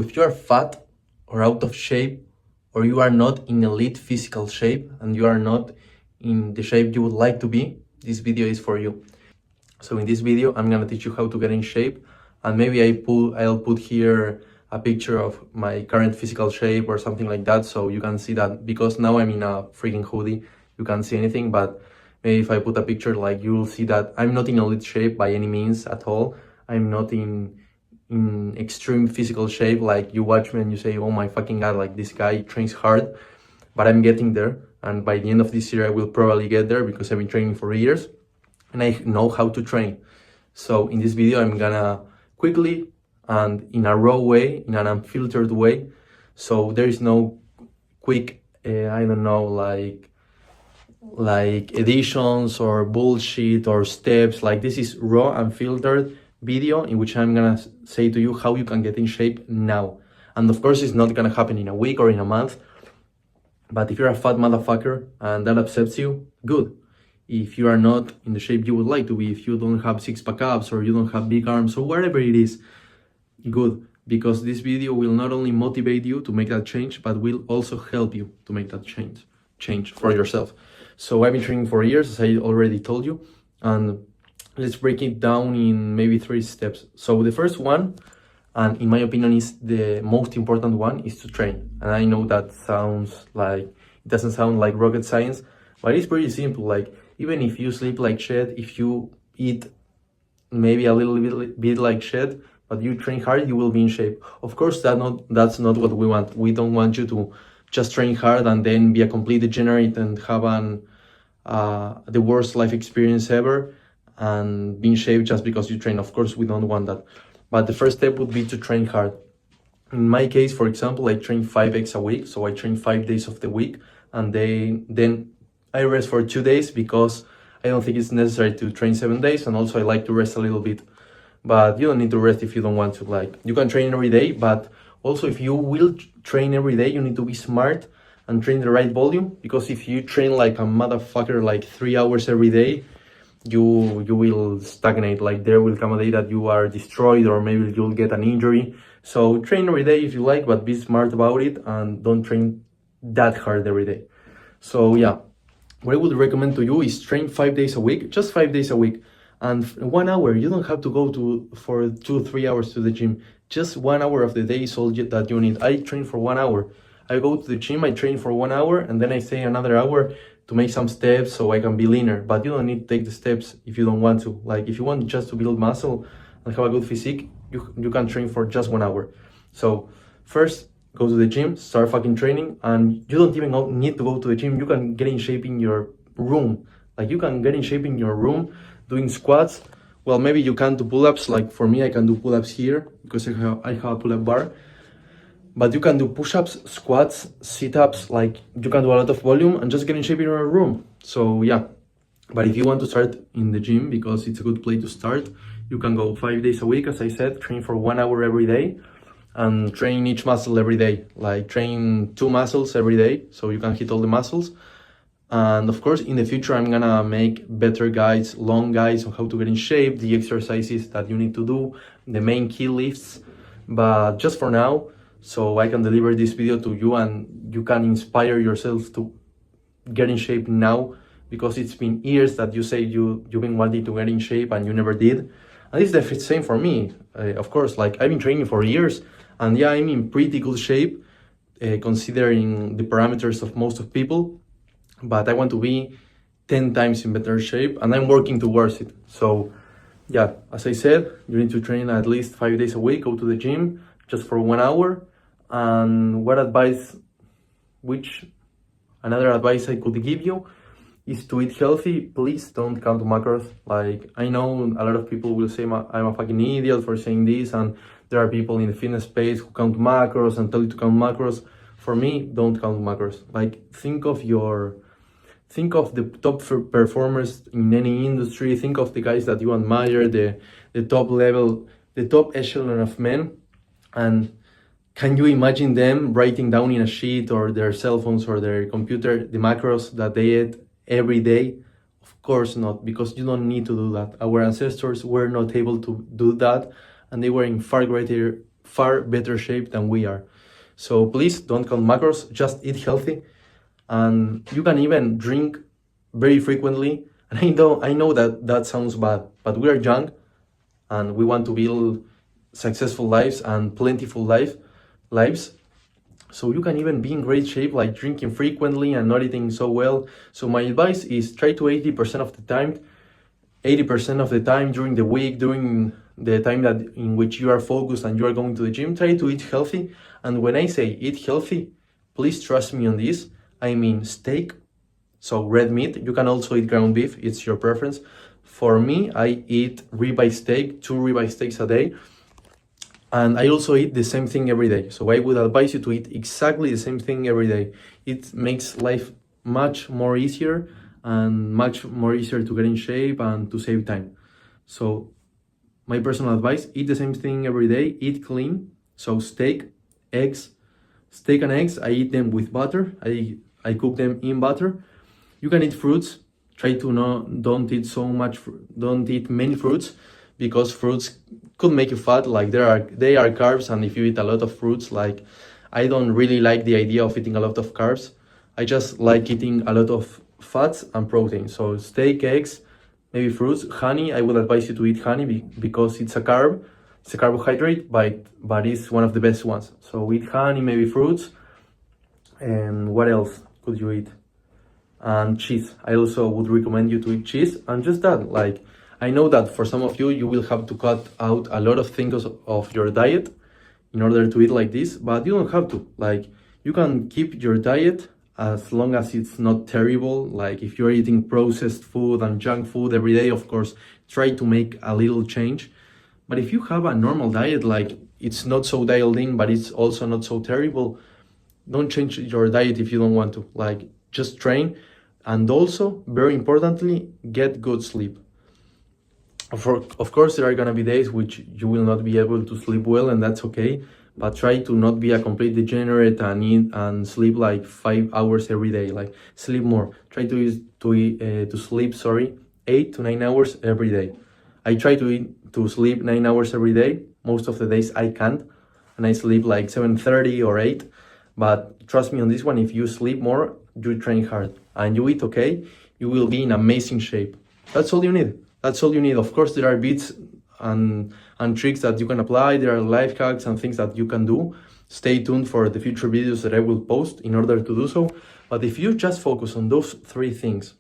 If you are fat or out of shape, or you are not in elite physical shape and you are not in the shape you would like to be, this video is for you. So in this video, I'm gonna teach you how to get in shape, and maybe I'll put here a picture of my current physical shape or something like that, so you can see that, because now I'm in a freaking hoodie, you can't see anything, but maybe if I put a picture, like, you will see that I'm not in elite shape by any means at all. I'm not in extreme physical shape, like you watch me and you say, oh my fucking god, like this guy trains hard, but I'm getting there, and by the end of this year I will probably get there because I've been training for years and I know how to train. So in this video I'm gonna quickly and in a raw way, in an unfiltered way, so there is no quick I don't know, like editions or bullshit or steps. Like, this is raw and filtered video in which I'm gonna say to you how you can get in shape now. And of course it's not gonna happen in a week or in a month, but if you're a fat motherfucker and that upsets you, good. If you are not in the shape you would like to be, if you don't have six-pack abs or you don't have big arms or whatever it is, good, because this video will not only motivate you to make that change, but will also help you to make that change for yourself. So I've been training for years, as I already told you, and let's break it down in maybe 3 steps. So the first one, and in my opinion is the most important one, is to train. And I know that it doesn't sound like rocket science, but it's pretty simple. Like, even if you sleep like shit, if you eat maybe a little bit like shit, but you train hard, you will be in shape. Of course, that's not what we want. We don't want you to just train hard and then be a complete degenerate and have the worst life experience ever and be in shape just because you train. Of course, we don't want that. But the first step would be to train hard. In my case, for example, I train 5x a week, so I train 5 days of the week, and then I rest for 2 days because I don't think it's necessary to train 7 days, and also I like to rest a little bit. But you don't need to rest if you don't want to. Like, you can train every day, but also if you will train every day, you need to be smart and train the right volume, because if you train like a motherfucker, like 3 hours every day, you will stagnate. Like, there will come a day that you are destroyed, or maybe you'll get an injury. So train every day if you like, but be smart about it and don't train that hard every day. So yeah, what I would recommend to you is train 5 days a week, just 5 days a week, and 1 hour. You don't have to go for 2-3 hours to the gym. Just 1 hour of the day is all that you need. I train for 1 hour. I go to the gym, I train for 1 hour, and then I stay another hour to make some steps so I can be leaner. But you don't need to take the steps if you don't want to. Like, if you want just to build muscle and have a good physique, you can train for just 1 hour. So first, go to the gym, start fucking training, and you don't even need to go to the gym. You can get in shape in your room. Like, you can get in shape in your room doing squats. Well, maybe you can't do pull-ups. Like, for me, I can do pull-ups here because I have a pull-up bar. But you can do push-ups, squats, sit-ups. Like, you can do a lot of volume and just get in shape in your room. So yeah, but if you want to start in the gym, because it's a good place to start, you can go 5 days a week, as I said, train for 1 hour every day, and train each muscle every day. Like, train 2 muscles every day so you can hit all the muscles. And of course, in the future, I'm gonna make better guides, long guides on how to get in shape, the exercises that you need to do, the main key lifts. But just for now, so I can deliver this video to you and you can inspire yourself to get in shape now, because it's been years that you say you've been wanting to get in shape and you never did. And it's the same for me, of course. Like, I've been training for years, and yeah, I'm in pretty good shape, considering the parameters of most of people, but I want to be 10 times in better shape, and I'm working towards it. So yeah, as I said, you need to train at least 5 days a week, go to the gym just for 1 hour. And another advice I could give you is to eat healthy. Please don't count macros. Like, I know a lot of people will say I'm a fucking idiot for saying this, and there are people in the fitness space who count macros and tell you to count macros. For me, don't count macros. Like, think of the top performers in any industry. Think of the guys that you admire, the top level, the top echelon of men, and can you imagine them writing down in a sheet or their cell phones or their computer the macros that they ate every day? Of course not, because you don't need to do that. Our ancestors were not able to do that, and they were in far far better shape than we are. So please don't count macros, just eat healthy. And you can even drink very frequently. And I know that sounds bad, but we are young and we want to build successful lives and plentiful lives. So you can even be in great shape, like drinking frequently and not eating so well. So my advice is try to 80% of the time during the week, during the time that in which you are focused and you are going to the gym, try to eat healthy. And when I say eat healthy, please trust me on this. I mean steak, so red meat. You can also eat ground beef, it's your preference. For me, I eat ribeye steak, 2 ribeye steaks a day. And I also eat the same thing every day. So I would advise you to eat exactly the same thing every day. It makes life much more easier and much more easier to get in shape and to save time. So my personal advice, eat the same thing every day, eat clean. So steak and eggs, I eat them with butter. I cook them in butter. You can eat fruits. Try to don't eat many fruits, because fruits could make you fat. Like they are carbs, and if you eat a lot of fruits, like I don't really like the idea of eating a lot of carbs. I just like eating a lot of fats and protein. So steak, eggs, maybe fruits, honey. I would advise you to eat honey because it's a carb. It's a carbohydrate, but it's one of the best ones. So eat honey, maybe fruits. And what else could you eat? And cheese. I also would recommend you to eat cheese. And just that, like, I know that for some of you will have to cut out a lot of things of your diet in order to eat like this, but you don't have to. Like, you can keep your diet as long as it's not terrible. Like, if you're eating processed food and junk food every day, of course, try to make a little change. But if you have a normal diet, like it's not so dialed in, but it's also not so terrible, don't change your diet if you don't want to. Like, just train. And also, very importantly, get good sleep. Of course, there are gonna be days which you will not be able to sleep well, and that's okay. But try to not be a complete degenerate and eat and sleep like 5 hours every day. Like, sleep more. Try to sleep 8 to 9 hours every day. I try to sleep 9 hours every day. Most of the days I can't, and I sleep like 7:30 or 8. But trust me on this one, if you sleep more, you train hard, and you eat okay, you will be in amazing shape. That's all you need. That's all you need. Of course, there are bits and tricks that you can apply. There are life hacks and things that you can do. Stay tuned for the future videos that I will post in order to do so. But if you just focus on those 3 things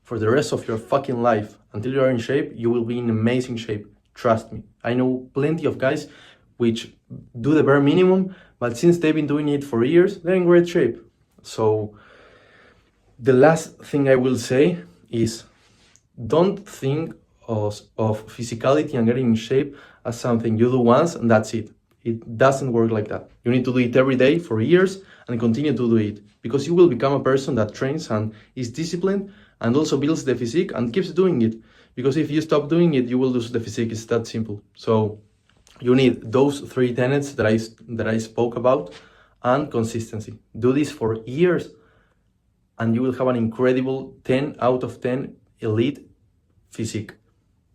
for the rest of your fucking life until you are in shape, you will be in amazing shape. Trust me. I know plenty of guys which do the bare minimum, but since they've been doing it for years, they're in great shape. So the last thing I will say is, don't think of physicality and getting in shape as something you do once and that's it. It doesn't work like that. You need to do it every day for years and continue to do it, because you will become a person that trains and is disciplined and also builds the physique and keeps doing it. Because if you stop doing it, you will lose the physique. It's that simple. So you need those 3 tenets that I spoke about, and consistency. Do this for years and you will have an incredible 10 out of 10 elite physique.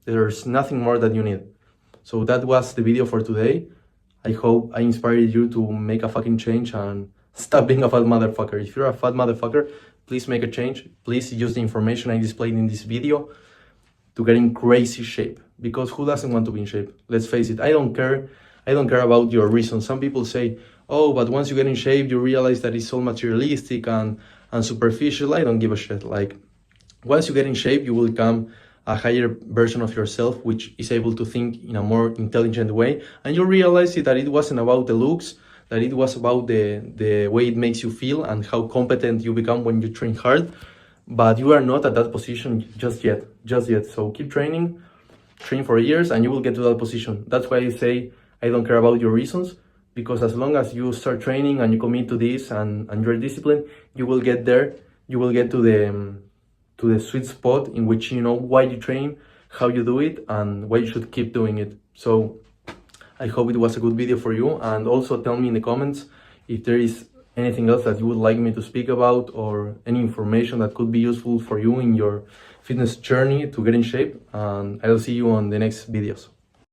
There's nothing more that you need. So that was the video for today. I hope I inspired you to make a fucking change and stop being a fat motherfucker. If you're a fat motherfucker, please make a change. Please use the information I displayed in this video to get in crazy shape. Because who doesn't want to be in shape? Let's face it, I don't care about your reasons. Some people say, oh, but once you get in shape, you realize that it's all materialistic and superficial. I don't give a shit. Like, once you get in shape, you will become a higher version of yourself, which is able to think in a more intelligent way. And you'll realize that it wasn't about the looks, that it was about the way it makes you feel and how competent you become when you train hard. But you are not at that position just yet. So keep training, train for years, and you will get to that position. That's why I say I don't care about your reasons, because as long as you start training and you commit to this and you're disciplined, you will get there. You will get to the sweet spot in which you know why you train, how you do it, and why you should keep doing it. So I hope it was a good video for you, and also tell me in the comments if there is anything else that you would like me to speak about, or any information that could be useful for you in your fitness journey to get in shape. And I'll see you on the next videos.